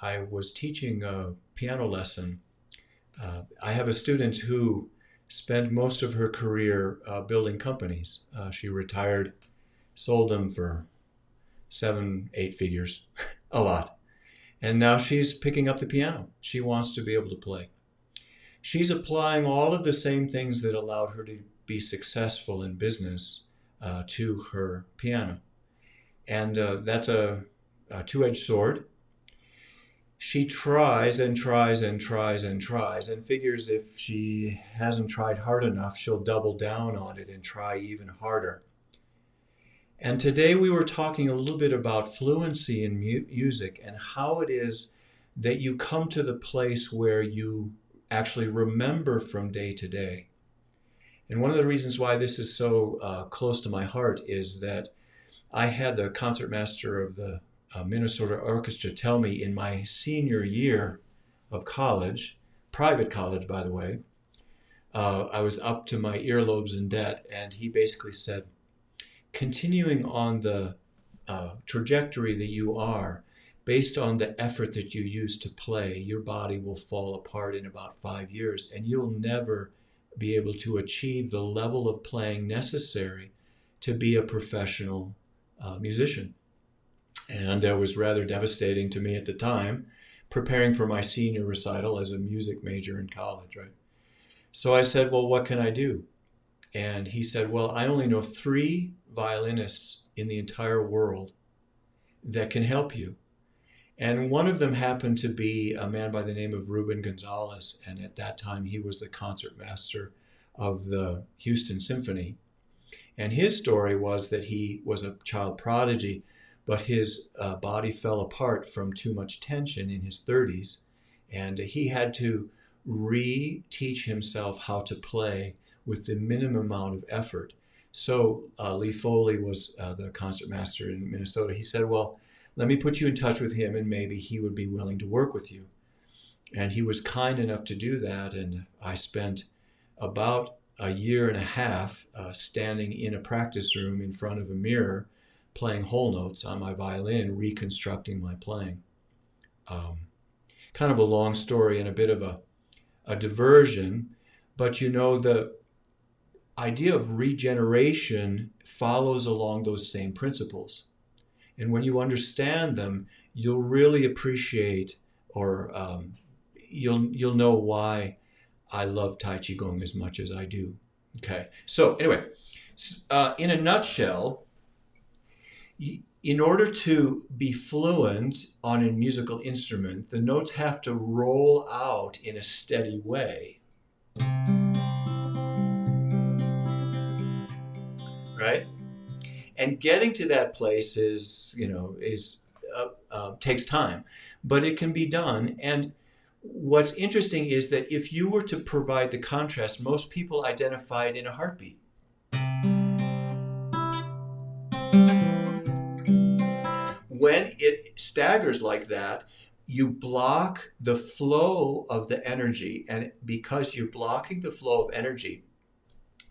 I was teaching a piano lesson. I have a student who spent most of her career building companies. She retired, sold them for seven, eight figures, a lot. And now she's picking up the piano. She wants to be able to play. She's applying all of the same things that allowed her to be successful in business to her piano. And that's a two-edged sword. She tries and tries and tries and tries and figures if she hasn't tried hard enough, she'll double down on it and try even harder. And today we were talking a little bit about fluency in music and how it is that you come to the place where you actually remember from day to day. And one of the reasons why this is so close to my heart is that I had the concertmaster of the Minnesota Orchestra tell me in my senior year of college, private college, by the way, I was up to my earlobes in debt, and he basically said, continuing on the trajectory that you are, based on the effort that you use to play, your body will fall apart in about 5 years, and you'll never be able to achieve the level of playing necessary to be a professional musician. And that was rather devastating to me at the time, preparing for my senior recital as a music major in college, right? So I said, well, what can I do? And he said, well, I only know 3 violinists in the entire world that can help you. And one of them happened to be a man by the name of Ruben Gonzalez. And at that time, he was the concertmaster of the Houston Symphony. And his story was that he was a child prodigy, but his body fell apart from too much tension in his 30s. And he had to re-teach himself how to play with the minimum amount of effort. So Lee Foley was the concertmaster in Minnesota. He said, well, let me put you in touch with him and maybe he would be willing to work with you. And he was kind enough to do that. And I spent about a year and a half standing in a practice room in front of a mirror, playing whole notes on my violin, reconstructing my playing. Kind of a long story and a bit of a diversion, but you know, the idea of regeneration follows along those same principles. And when you understand them, you'll really appreciate, or you'll know why I love Tai Chi Gung as much as I do. Okay, so anyway, in a nutshell, in order to be fluent on a musical instrument, the notes have to roll out in a steady way, right? And getting to that place takes time, but it can be done. And what's interesting is that if you were to provide the contrast, most people identify it in a heartbeat. When it staggers like that, you block the flow of the energy. And because you're blocking the flow of energy,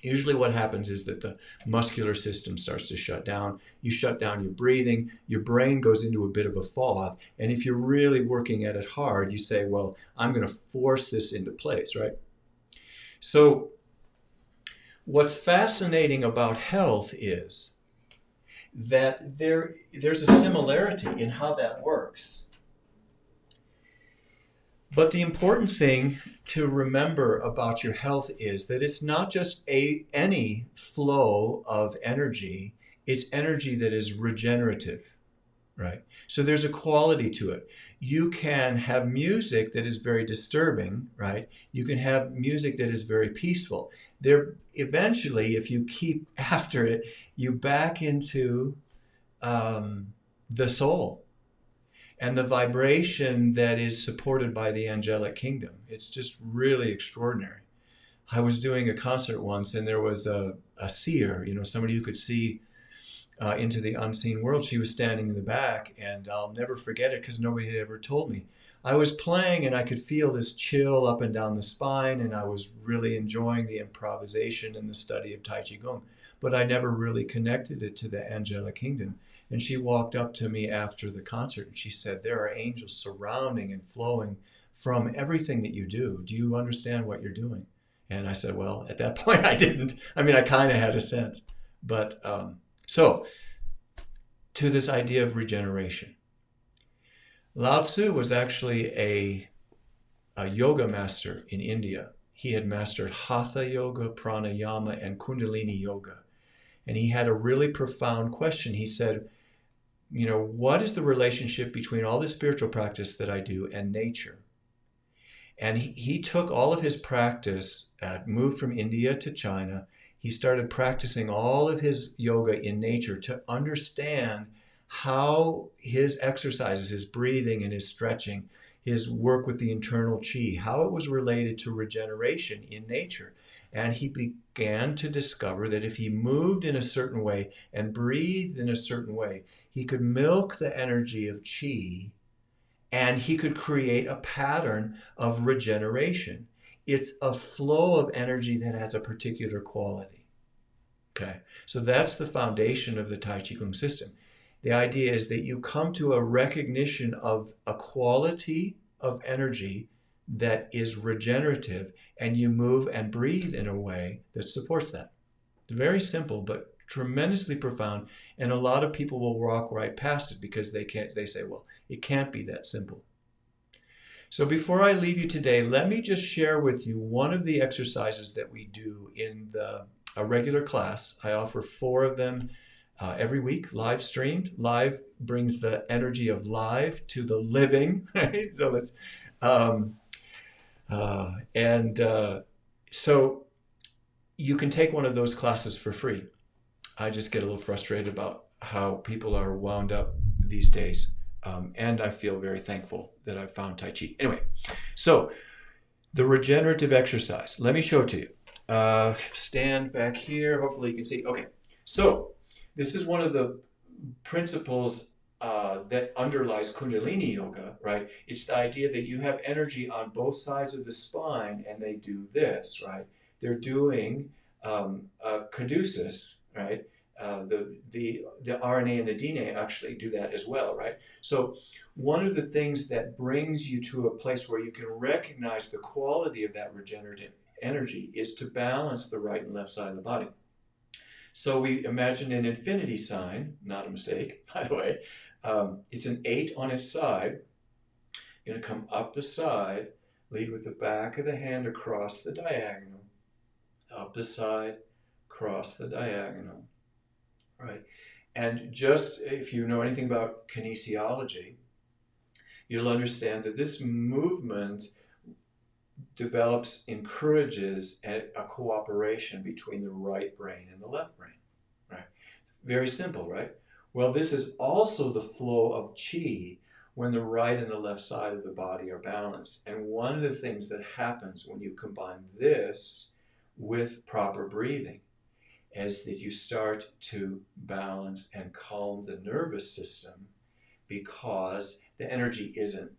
usually what happens is that the muscular system starts to shut down. You shut down your breathing, your brain goes into a bit of a fog. And if you're really working at it hard, you say, well, I'm going to force this into place, right? So what's fascinating about health is that there's a similarity in how that works. But the important thing to remember about your health is that it's not just any flow of energy, it's energy that is regenerative, right? So there's a quality to it. You can have music that is very disturbing, right? You can have music that is very peaceful. There, eventually, if you keep after it, you back into the soul and the vibration that is supported by the angelic kingdom. It's just really extraordinary. I was doing a concert once and there was a seer, somebody who could see into the unseen world. She was standing in the back, and I'll never forget it because nobody had ever told me. I was playing and I could feel this chill up and down the spine, and I was really enjoying the improvisation and the study of Tai Chi Gung, but I never really connected it to the angelic kingdom. And she walked up to me after the concert and she said, there are angels surrounding and flowing from everything that you do. Do you understand what you're doing? And I said, well, at that point I didn't. I mean, I kind of had a sense. But so to this idea of regeneration. Lao Tzu was actually a yoga master in India. He had mastered Hatha Yoga, Pranayama, and Kundalini Yoga. And he had a really profound question. He said, you know, what is the relationship between all the spiritual practice that I do and nature? And he took all of his practice, moved from India to China. He started practicing all of his yoga in nature to understand how his exercises, his breathing and his stretching, his work with the internal chi, how it was related to regeneration in nature. And he began to discover that if he moved in a certain way and breathed in a certain way, he could milk the energy of chi and he could create a pattern of regeneration. It's a flow of energy that has a particular quality. Okay, so that's the foundation of the Tai Chi Gung system. The idea is that you come to a recognition of a quality of energy that is regenerative, and you move and breathe in a way that supports that. It's very simple, but tremendously profound, and a lot of people will walk right past it because they say, well, it can't be that simple. So before I leave you today, let me just share with you one of the exercises that we do in a regular class. I offer 4 of them every week, live streamed. Live brings the energy of live to the living, right? So it's so you can take one of those classes for free. I just get a little frustrated about how people are wound up these days. And I feel very thankful that I found Tai Chi. Anyway, so the regenerative exercise. Let me show it to you. Stand back here. Hopefully you can see. Okay, so this is one of the principles that underlies Kundalini Yoga, right? It's the idea that you have energy on both sides of the spine and they do this, right? They're doing caduceus, right? The RNA and the DNA actually do that as well, right? So one of the things that brings you to a place where you can recognize the quality of that regenerative energy is to balance the right and left side of the body. So we imagine an infinity sign, not a mistake, by the way. It's an 8 on its side. You're going to come up the side, lead with the back of the hand across the diagonal, up the side, cross the diagonal. Right. And just if you know anything about kinesiology, you'll understand that this movement encourages a cooperation between the right brain and the left brain. Right. Very simple, right? Well, this is also the flow of chi when the right and the left side of the body are balanced. And one of the things that happens when you combine this with proper breathing is that you start to balance and calm the nervous system because the energy isn't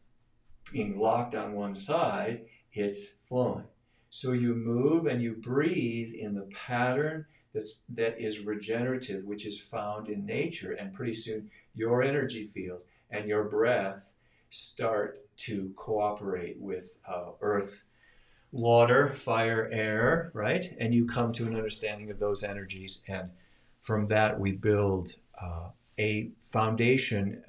being locked on one side, it's flowing. So you move and you breathe in the pattern that is regenerative, which is found in nature, and pretty soon your energy field and your breath start to cooperate with earth, water, fire, air, right? And you come to an understanding of those energies. And from that, we build a foundation.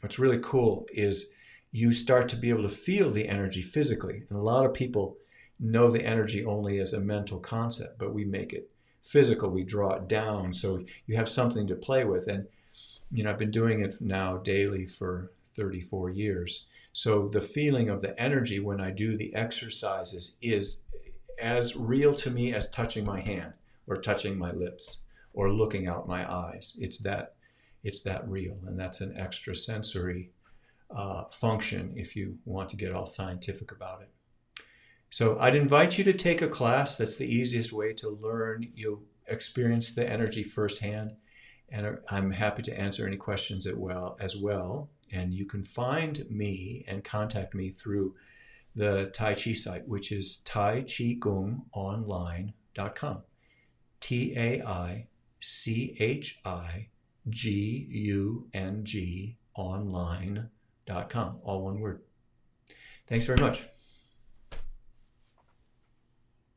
What's really cool is you start to be able to feel the energy physically. And a lot of people know the energy only as a mental concept, but we make it physical. We draw it down. So you have something to play with. And, you know, I've been doing it now daily for 34 years. So the feeling of the energy when I do the exercises is as real to me as touching my hand or touching my lips or looking out my eyes. It's that real, and that's an extrasensory function if you want to get all scientific about it. So I'd invite you to take a class. That's the easiest way to learn. You'll experience the energy firsthand, and I'm happy to answer any questions as well. And you can find me and contact me through the Tai Chi site, which is taichigungonline.com. TAICHI GUNG online.com, all one word. Thanks very much.